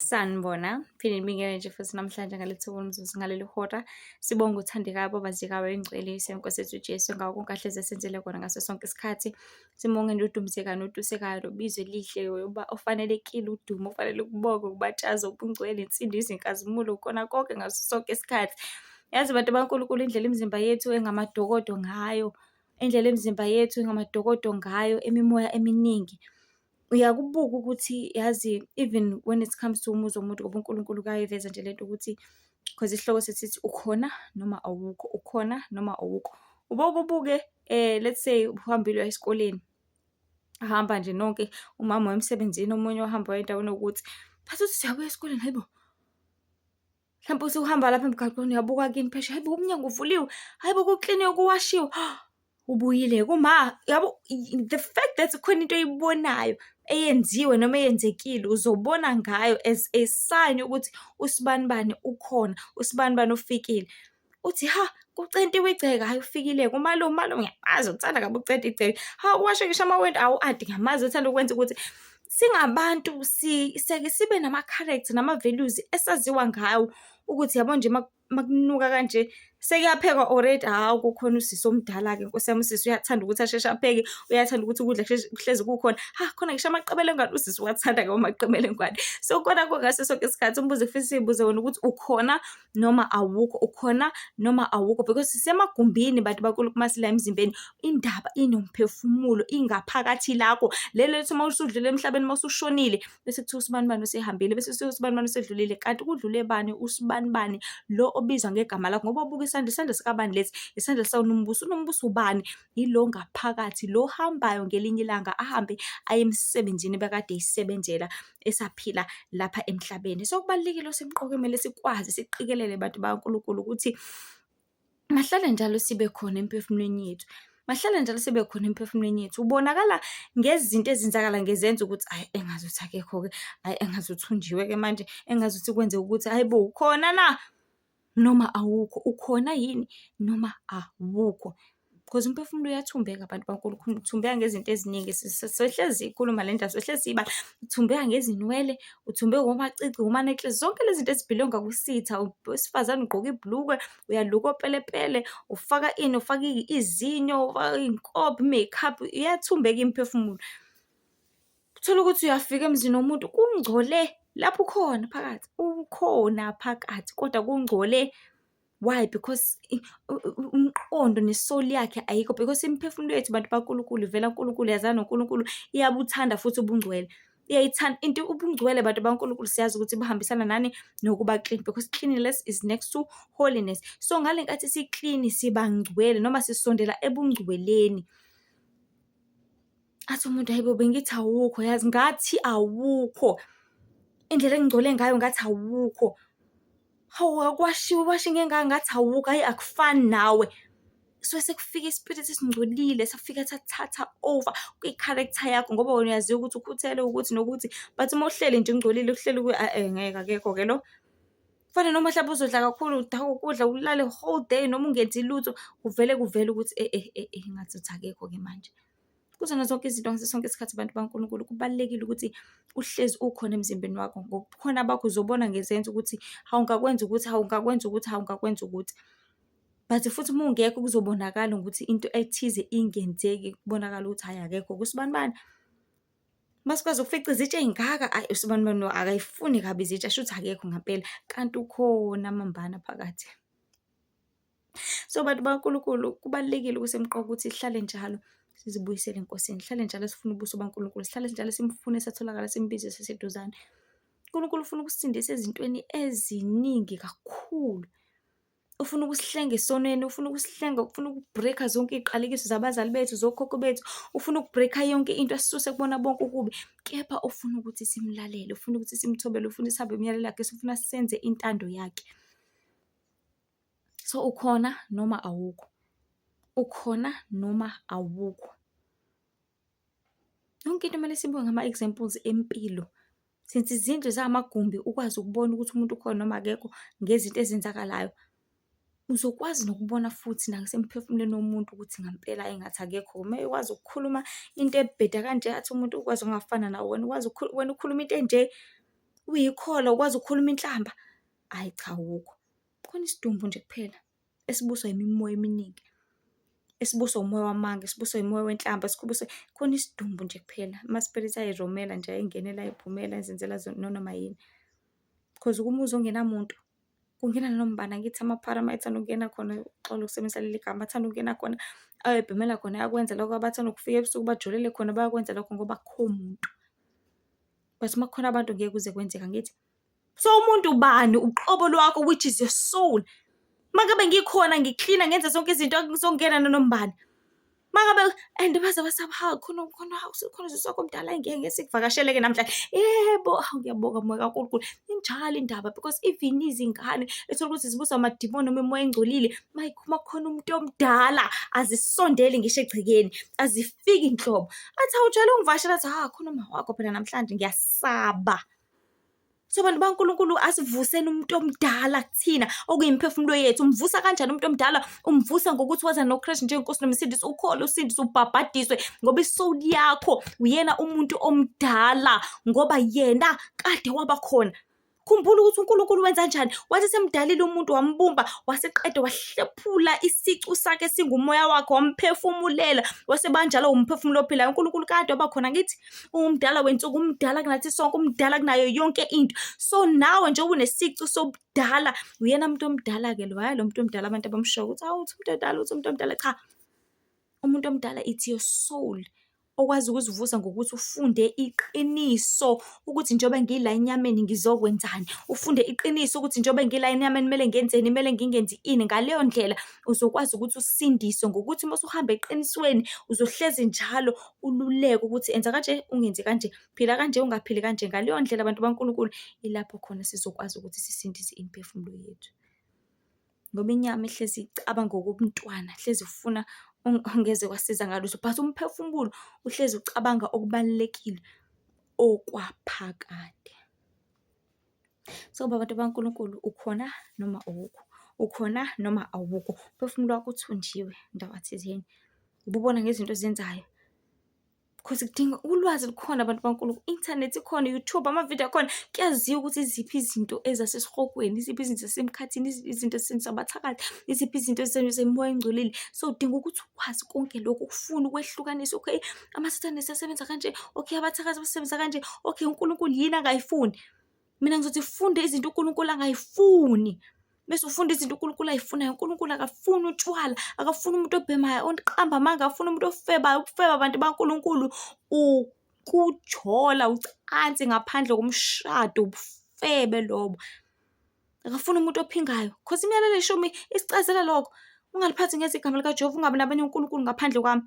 Sanibona, phinde nibingelele nje futhi namhlanje ngalethuba umzuzu ngaleli hora. Sibonga uthandekayo obazikayo oyingcwelisi Nkosi yethu uJesu ngako konke kahle esenzele kona ngaso sonke isikhathi. Sibonge nodumsekayo notusekayo nobizwe elihle ofanelekile udumo, ofanele ukubonga, ukubatshazwa, ubungcwele, insindiso, inkazimulo, kona konke ngaso sonke isikhathi. Yazi bantu baNkulunkulu, indlela imizimba yethu engamadokodo ngayo, indlela imizimba yethu engamadokodo ngayo, emimoya eminingi. Uyakubuka ukuthi yazi even when it comes to umuzi womuntu ngoba uNkulunkulu kayiveza nje lento ukuthi cause isihloko sithi ukhona noma awukho, ukhona noma awukho. Ubuke let's say uhambile uya esikoleni, ahamba nje nonke, umama waya emsebenzini, omunye wahamba waya endaweni ewukuthi, bathi uthi siyabuya esikoleni, hayibo, mhlampe uthi uhamba lapha emgaqweni uyabuka kini phesheya, hayibo umnyango uvuliwe, hayibo kukliniwe, kuwashiwe, ubuyile kuma, yabo the fact that kukhona into oyibonayo eyenziwe noma eyenzekile uzobona ngayo as a sign ukuthi usibanibani ukhona, usibanibani ufikile. Uthi ha, kucentiwe igceke, hhayi ufikile-ke, umalume ngiyamazi uthanda kabi ukucenta igceke, ha uwashe ngisho amawindi, awu anti ngiyamazi uthanda ukwenza ukuthi. Singabantu sike sibe nama-character nama-values esaziwa ngawo ukuthi yabo nje makunuka kanje sekuyaphekwa already, hawu kukhona usisi omdala-ke, Nkosi yami, usisi uyathanda ukuthi asheshe apheke, uyathanda ukuthi ukudla kuhlezi kukhona, ha khona ngisho amaqebele engane usisi uwathanda-ke amaqebele engane. So kona ngaso sonke isikhathi umbuzo ufisa siyibuze wona ukuthi ukhona noma awukho, ukhona noma awukho, because sisemagumbini bantu baNkulunkulu masila emzimbeni, indaba inomphefumulo, ingaphakathi lakho. Lelo lithi uma usudlule emhlabeni, uma usushonile bese kuthiwa usibanibani usehambile, bese kuthiwa usibanibani usedlulile, kanti kudlule bani usibanibani lo obizwa ngegama lakho. Ngoba ubuka isandla sikabani lesi, isandla sawuNombuso. uNombuso ubani? Yilo ngaphakathi, lo hambayo ngelinye ilanga ahambe aye emsebenzini bekade eyisebenzela esaphila lapha emhlabeni. So kubalulekile osemqoka kumele sikwazi siqikelele bantu baNkulunkulu ukuthi mahlale njalo sibe khona emphefumulweni yethu, mahlale njalo sibe khona emphefumulweni yethu. Ubonakala ngezinto ezenzakala ngezenzo ukuthi ayi engazuthi akekho-ke, ayi engazuthi unjiwe-ke manje, engazuthi kwenzeka ukuthi hayibo ukhona na noma awukho, ukhona yini noma awukho. Because umphefumulo uyathumbeka bantu baNkulunkulu, uthumbeka ngezinto eziningi. Sohlezi sikhuluma le ndaba, sohlezi siba uthumbeka ngezinwele, uthumbeka ngomacici, oma-necklace, zonke lezi zinto ezibhilonga kusitha. Owesifazane ugqoka ibhulukwe, uyaluka opelepele, ufaka ini, ufaka izinyo, ufaka iy'nkobe, i-makeup, iyathumbeka imiphefumulo. Uthola ukuthi uyafika emzini womuntu kungcole, lapho ukhona phakathi, ukhona phakathi kodwa kungcole. Why? Because umqondo ne-soul yakhe ayikho, because imiphefumulo yethu bantu baNkulunkulu ivela kuNkulunkulu, yazana noNkulunkulu, iyabuthanda futhi ubungcwele. Iyayithanda into ubungcwele bantu baNkulunkulu, siyazi ukuthi buhambisana nani nokuba clean, because cleanliness is next to holiness. So ngale nkathi si-clean sibangcwele noma sisondela ebungcweleni. Athi umuntu hayibo bengithi awukho, yazi ngathi awukho, indlela engigcole ngayo ngathi awukho. Hawu akwashiwe washe ngengaka ngathi awukho, hhayi akufani nawe. So sekufika ispirit esingcolile, safika sathatha over kwi-character yakho, ngoba wena uyaziwa ukuthi ukhuthele ukuthi nokuthi, but uma uhleli nje ungcolile, uhleli ngeke akekho-ke lo. Kufana noma mhlawumbe uzodla kakhulu, udake ukudla ulale whole day noma ungenzi lutho, kuvele ukuthi ngazuthi akekho-ke manje. Kuzona zonke izinto ngaso sonke isikhathi bantu baNkulunkulu kubalulekile ukuthi uhlezi ukhona emzimbeni wakho. Ngobukhona bakho uzobona ngezenzo ukuthi hawu ungakwenza ukuthi, hawu ungakwenza ukuthi, hawu ungakwenza ukuthi. But futhi uma ungekho kuzobonakala ukuthi into ethize ingenzeki, kubonakala ukuthi hhayi akekho, kusibanibani. Masikwazi ukufica izitsha ey'ngaka, ayi usibanibani akayifuni kabi izitsha, shuthi akekho ngampela, kanti ukhona amambala phakathi. So bantu baNkulunkulu kubalulekile kusemqoka ukuthi sihlale njalo sizibuyisele eNkosini, sihlale njalo sifune ubuso baNkulunkulu, sihlale njalo simfune satholakala simbize siseduzane. uNkulunkulu ufuna ukusindisa ezintweni eziningi kakhulu. Ufuna ukusihlenga esonweni, ufuna ukusihlenga, ufuna ukubreaka zonke iy'qalekiso zabazali bethu, zokhokho bethu, ufuna ukubreaka yonke into esisuse kubona bonke ukubi, kepha ufuna ukuthi simlalele, ufuna ukuthi simthobele, ufuna sihambe imiyalelo yakhe, ufuna senze intando yakhe. So ukhona noma awukho, ukhona noma awukho. Yonke into kumele sibuke ngama-examples empilo. Since izindlu zamagumbi ukwazi ukubona ukuthi umuntu ukhona noma akekho ngezinto ezenzakalayo, uzokwazi nokubona futhi nasemphefumulweni womuntu ukuthi ngampela engathi akekho. Uma ukwazi ukukhuluma into ebheda kanje, athi umuntu ukwazi ungafana nawe, wena ukwazi wena ukhuluma into enje, uyikhola ukwazi ukukhuluma inhlamba. Ayi cha awukho. Khona isidumbu nje kuphela esibuswa imimoya eminingi. Esibuswa umoya wamanga, esibuswa umoya wenhlamba, khona isidumbu nje kuphela. Ama-spirit ayay'romela nje ayingenela ay'phumela ay'zenzela noma yini. Because umuzi ongenamuntu kungena noma ubani. Angithi amaphara ayethanda ukungena khona, uxolo ukusebenzisa leli gama, athanda ukungena khona ayobhemela khona ayakwenza lokho. Abathanda ukufika ebusuku bajulele khona bayakwenza lokho ngoba akukho muntu. But uma kukhona abantu ngeke kuze kwenzeka. Angithi so umuntu ubani uqobo lwakho, which is your soul. Mangabe ngikhona ngiklina ngenza zonke izinto akuzongena noma ubani. Mangabe and baze basaba khona usisakho omdala engeke sikuvakashele-ke namhlanje. Yebo, ngiyabonga moya kaNkulunkulu. Injalo indaba because even izingane ethola ukuthi zibuswa amadimoni noma imimoya engcolile, makukhona umuntu omdala azisondeli ngisho egcekeni, azifiki inhlobo. Athi awujwayele ungivakashela, athi khona uma wakho phela namhlanje ngiyasaba. So bantu baNkulunkulu asivuseni umuntu omdala kuthina okuyimphefumulo yethu. Umvusa kanjani umuntu omdala? Umvusa ngokuthi waza noChrist njengenkosi nomsindisi, ukhole usindiswe ubhabhadiswe ngoba isoul yakho uyena umuntu omdala ngoba yena kade waba khona. Khumbula ukuthi uNkulunkulu wenza kanjani. Wathi semdalile umuntu wambumba, waseqeda wahlephula isicu sakhe singumoya wakhe wamphefumulela, wasebanjalo umphefumulo ophilayo. uNkulunkulu kade waba khona. Ngithi umdala wensuku, umdala kunathi sonke, umdala kunayo yonke into. So nawe nje unesicu sobudala, uyena umuntu omdala-ke lo. Hayi lo muntu omdala abantu abamshoyo ukuthi uthi umuntu omdala, uthi umuntu omdala. Cha, umuntu omdala it's your soul okwazi ukuzivusa ngokuthi ufunde iqiniso ukuthi njengoba ngila enyameni ngizokwenzani. Ufunde iqiniso ukuthi njengoba ngila enyameni kumele ngenzeni, kumele ngingenzi ini. Ngaleyo ndlela uzokwazi ukuthi usindiswe ngokuthi uma usuhamba eqinisweni uzohlezi njalo ululeke ukuthi enza kanje ungenzi kanje, phila kanje ungaphili kanje. Ngaleyo ndlela abantu baNkulunkulu ilapho khona sizokwazi ukuthi sisindise imiphefumulo yethu. Ngoba inyama ihlezi icabanga ngokobuntwana, ihlezi ufuna ongeze kwasiza ngalutho, but umphefumulo uhlezi ucabanga okubalulekile okwaphakade. So bantu baNkulunkulu, ukhona noma awukho, ukhona noma awukho. Umphefumulo wakho uthunjiwe ndawo thizeni, ububona ngezinto ozenzayo because kudinga ulwazi lukhona abantu baNkulunkulu. Internet ikhona, YouTube, amavidiyo akhona. Kuyaziwa ukuthi iziphi izinto ezasesihokweni, iziphi izinto zasemkhathini, izinto ezisabathakathi, iziphi izinto ezisemoya engcolile. So udinga ukuthi ukwazi konke lokhu, ukufuna ukwehlukanisa. Okay, amasathane asebenza kanje, okay, abathakathi basebenza kanje, okay, uNkulunkulu yini angayifuni. Mina ngizothi funde izinto uNkulunkulu angayifuni. Bese ufunda izinto uNkulunkulu ayifunayo. uNkulunkulu akafuni utshwala, akafuni umuntu obhemayo, oqamba amanga, akafuni umuntu ofebayo. Ukufeba abantu baNkulunkulu ukujola ucansi ngaphandle komshado, ubufebe lobo. Akafuni umuntu ophingayo because imiyalelo eshumi isicazela lokho. Ungaliphathi ngezigama likaJehova, ungabi nabanye uNkulunkulu ngaphandle kwami.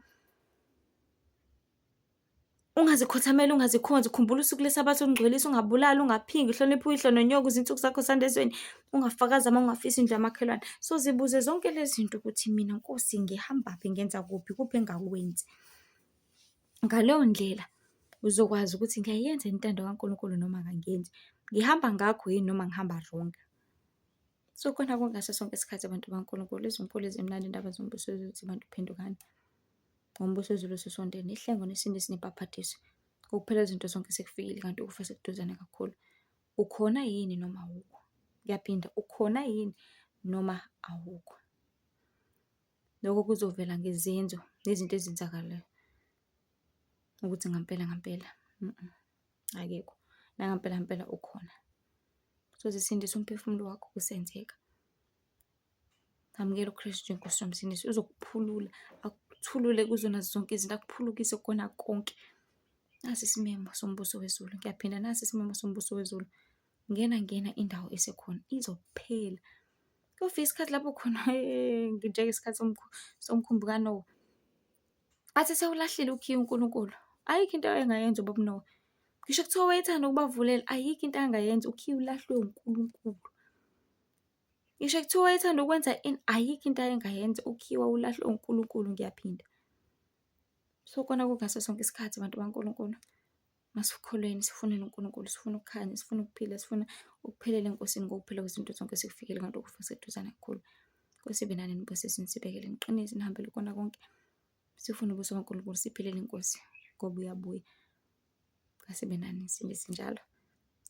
Ungazikhothameli, ungazikhonzi. Khumbula usuku leSabatha ungcwelise, ungabulali, ungaphingi, hlonipha uyihlo nonyoko, izinsuku zakho zandezweni, ungafakazi ama, ungafisi indlu yamakhelwane. So zibuze zonke lezi zinto ukuthi mina Nkosi ngihambaphi, ngenza kuphi engakwenzi. Ngaleyo ndlela uzokwazi ukuthi ngiyayenza intando kaNkulunkulu noma ngangenzi, ngihamba ngakho yini noma ngihamba wrong. So khona kungaso sonke isikhathi abantu baNkulunkulu, izinkulu ezimnandi indaba zombuso wezulu ukuthi bantu phendukani. Ngombuso wezulu sisondele, ihlengo nesindisi nebhaphathiso. Ukuphela izinto zonke sekufikile kanti ukufa sekuduzane kakhulu. Ukhona yini noma awukho? Ngiyaphinda, ukhona yini noma awukho? Lokho kuzovela ngezenzo nezinto ezenzakalayo ukuthi ngampela akekho. Ngampela ukhona. So zisindisa umphefumulo wakho kusenzeka. Amukela uKristu njengoNkosi nomsindisi, uzokuphulula, akuthulule kuzona zonke izinto, akuphulukise kona konke. Nasi isimemo sombuso wezulu. Ngiyaphinda, nasi isimemo sombuso wezulu. Ngena indawo esekhona izophela. Kufika isikhathi lapho khona njengesikhathi somkhumbuka kaNoah. Athi sewulahlile ukhiye uNkulunkulu, ayikho into engayenza ubaba Noah. Ngisho kuthiwa wayethanda ukubavulela, ayikho into angayenza, ukhiye ulahlwe uNkulunkulu. Ngisho kuthiwa wayethanda ukwenza ini, ayikho into ayengayenza, ukhiwa ulahlwe uNkulunkulu. Ngiyaphinda. So kona kungaso sonke isikhathi abantu baNkulunkulu, masikholweni, sifuneni uNkulunkulu, sifuna ukukhanya, sifuna ukuphila, sifuna ukuphelela enkosini ngokuphila kwezinto zonke sekufikile kanti ukufa seduzane kakhulu. Nkosi ibe nani nibusise, nisibekele, niqinise, nihambele kona konke. Sifuna ubuso kaNkulunkulu, siphilele inkosi ngoba uyabuya. Asibe nani nisindise njalo.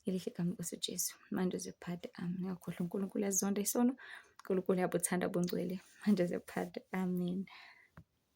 Elihle igama lenkosi uJesu. Manje uziphathe. Amen. Ngiyakhohlwa uNkulunkulu yazonda isono. uNkulunkulu yabuthanda bungcwele. Manje uziphathe. Amen.